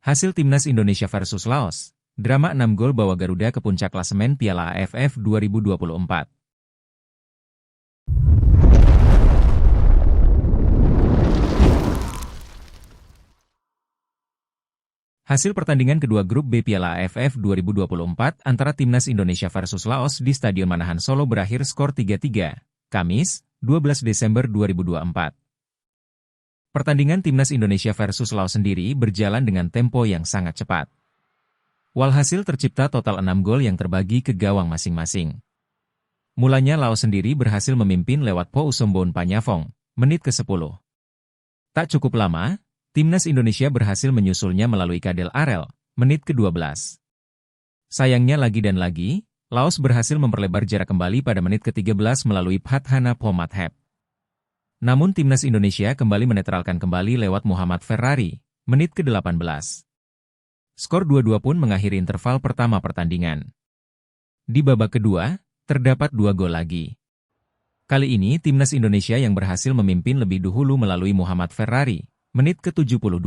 Hasil Timnas Indonesia versus Laos, drama 6 gol bawa Garuda ke puncak klasemen Piala AFF 2024. Hasil pertandingan kedua grup B Piala AFF 2024 antara Timnas Indonesia versus Laos di Stadion Manahan Solo berakhir skor 3-3, Kamis, 12 Desember 2024. Pertandingan Timnas Indonesia versus Laos sendiri berjalan dengan tempo yang sangat cepat. Walhasil tercipta total 6 gol yang terbagi ke gawang masing-masing. Mulanya Laos sendiri berhasil memimpin lewat Po Usombon Panyafong, menit ke-10. Tak cukup lama, Timnas Indonesia berhasil menyusulnya melalui Kadel Arel, menit ke-12. Sayangnya lagi dan lagi, Laos berhasil memperlebar jarak kembali pada menit ke-13 melalui Phathana Phomathep. Namun Timnas Indonesia kembali menetralkan kembali lewat Muhammad Ferrari, menit ke-18. Skor 2-2 pun mengakhiri interval pertama pertandingan. Di babak kedua, terdapat 2 gol lagi. Kali ini Timnas Indonesia yang berhasil memimpin lebih dahulu melalui Muhammad Ferrari, menit ke-72.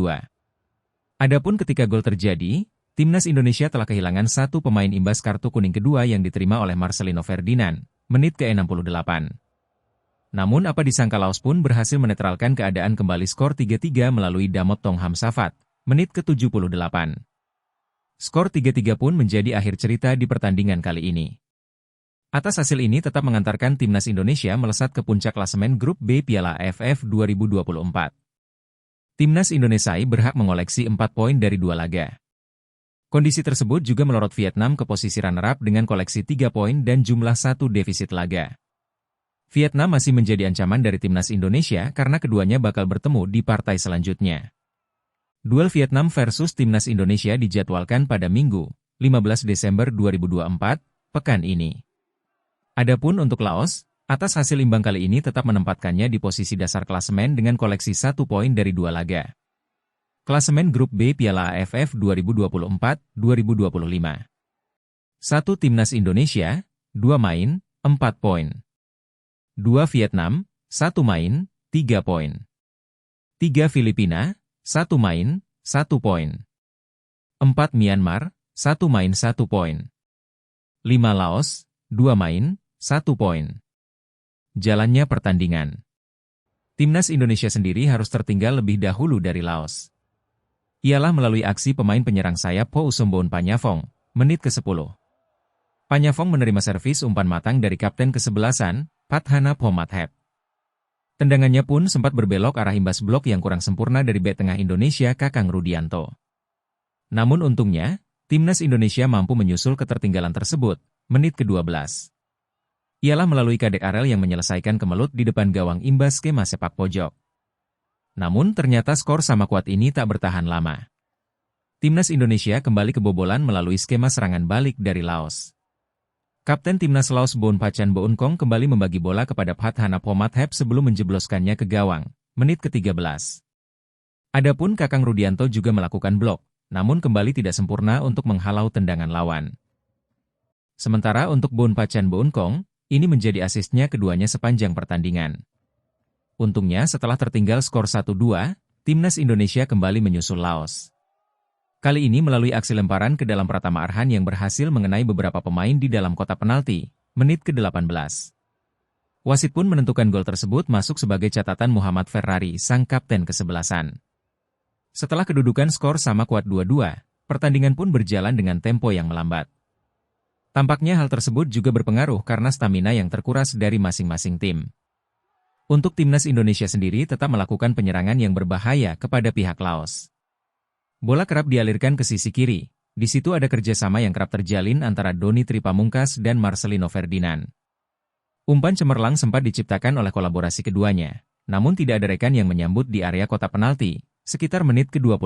Adapun ketika gol terjadi, Timnas Indonesia telah kehilangan satu pemain imbas kartu kuning kedua yang diterima oleh Marcelino Ferdinand, menit ke-68. Namun apa disangka Laos pun berhasil menetralkan keadaan kembali skor 3-3 melalui Damot Tong Hamsafat, menit ke-78. Skor 3-3 pun menjadi akhir cerita di pertandingan kali ini. Atas hasil ini tetap mengantarkan Timnas Indonesia melesat ke puncak klasemen grup B Piala AFF 2024. Timnas Indonesia berhak mengoleksi 4 poin dari 2 laga. Kondisi tersebut juga melorot Vietnam ke posisi runner-up dengan koleksi 3 poin dan jumlah 1 defisit laga. Vietnam masih menjadi ancaman dari Timnas Indonesia karena keduanya bakal bertemu di partai selanjutnya. Duel Vietnam versus Timnas Indonesia dijadwalkan pada Minggu, 15 Desember 2024, pekan ini. Adapun untuk Laos, atas hasil imbang kali ini tetap menempatkannya di posisi dasar klasemen dengan koleksi 1 poin dari 2 laga. Klasemen grup B Piala AFF 2024-2025. 1 Timnas Indonesia, 2 main, 4 poin. 2 Vietnam, 1 main, 3 poin. 3 Filipina, 1 main, 1 poin. 4 Myanmar, 1 main 1 poin. 5 Laos, 2 main, 1 poin. Jalannya pertandingan. Timnas Indonesia sendiri harus tertinggal lebih dahulu dari Laos. Ialah melalui aksi pemain penyerang sayap Po Usombon Panyafong, menit ke-10. Panyafong menerima servis umpan matang dari kapten kesebelasan, Phathana Phomathep. Tendangannya pun sempat berbelok arah imbas blok yang kurang sempurna dari bek tengah Indonesia Kakang Rudianto. Namun untungnya, Timnas Indonesia mampu menyusul ketertinggalan tersebut, menit ke-12. Ialah melalui Kadek Arel yang menyelesaikan kemelut di depan gawang imbas skema sepak pojok. Namun ternyata skor sama kuat ini tak bertahan lama. Timnas Indonesia kembali kebobolan melalui skema serangan balik dari Laos. Kapten Timnas Laos Boonpachan Bounkong kembali membagi bola kepada Phathana Phomathep sebelum menjebloskannya ke gawang, menit ke-13. Adapun Kakang Rudianto juga melakukan blok, namun kembali tidak sempurna untuk menghalau tendangan lawan. Sementara untuk Boonpachan Bounkong, ini menjadi asisnya keduanya sepanjang pertandingan. Untungnya setelah tertinggal skor 1-2, Timnas Indonesia kembali menyusul Laos. Kali ini melalui aksi lemparan ke dalam Pratama Arhan yang berhasil mengenai beberapa pemain di dalam kotak penalti, menit ke-18. Wasit pun menentukan gol tersebut masuk sebagai catatan Muhammad Ferrari sang kapten kesebelasan. Setelah kedudukan skor sama kuat 2-2, pertandingan pun berjalan dengan tempo yang melambat. Tampaknya hal tersebut juga berpengaruh karena stamina yang terkuras dari masing-masing tim. Untuk Timnas Indonesia sendiri tetap melakukan penyerangan yang berbahaya kepada pihak Laos. Bola kerap dialirkan ke sisi kiri, di situ ada kerjasama yang kerap terjalin antara Doni Tripamungkas dan Marcelino Ferdinand. Umpan cemerlang sempat diciptakan oleh kolaborasi keduanya, namun tidak ada rekan yang menyambut di area kotak penalti, sekitar menit ke-25.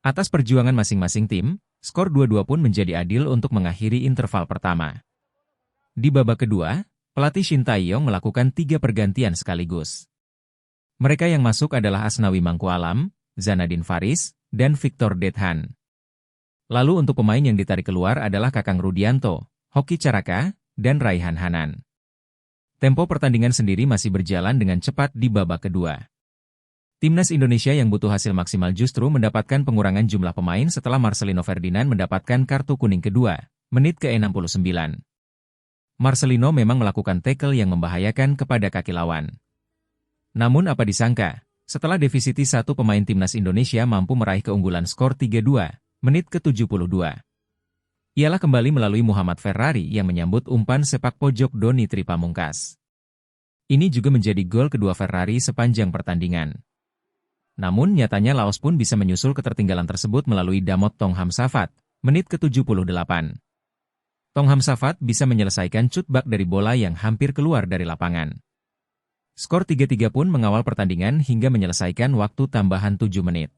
Atas perjuangan masing-masing tim, skor 2-2 pun menjadi adil untuk mengakhiri interval pertama. Di babak kedua, pelatih Shin Tae-yong melakukan 3 pergantian sekaligus. Mereka yang masuk adalah Asnawi Mangkualam, Zanadin Faris, dan Victor Dethan. Lalu untuk pemain yang ditarik keluar adalah Kakang Rudianto, Hoki Caraka, dan Raihan Hanan. Tempo pertandingan sendiri masih berjalan dengan cepat di babak kedua. Timnas Indonesia yang butuh hasil maksimal justru mendapatkan pengurangan jumlah pemain setelah Marcelino Ferdinand mendapatkan kartu kuning kedua, menit ke-69. Marcelino memang melakukan tackle yang membahayakan kepada kaki lawan. Namun apa disangka, setelah defisiti satu pemain Timnas Indonesia mampu meraih keunggulan skor 3-2, menit ke-72. Ialah kembali melalui Muhammad Ferrari yang menyambut umpan sepak pojok Doni Tripamungkas. Ini juga menjadi gol kedua Ferrari sepanjang pertandingan. Namun nyatanya Laos pun bisa menyusul ketertinggalan tersebut melalui Damot Tong Hamsafat, menit ke-78. Tong Hamsafat bisa menyelesaikan cutback dari bola yang hampir keluar dari lapangan. Skor 3-3 pun mengawal pertandingan hingga menyelesaikan waktu tambahan 7 menit.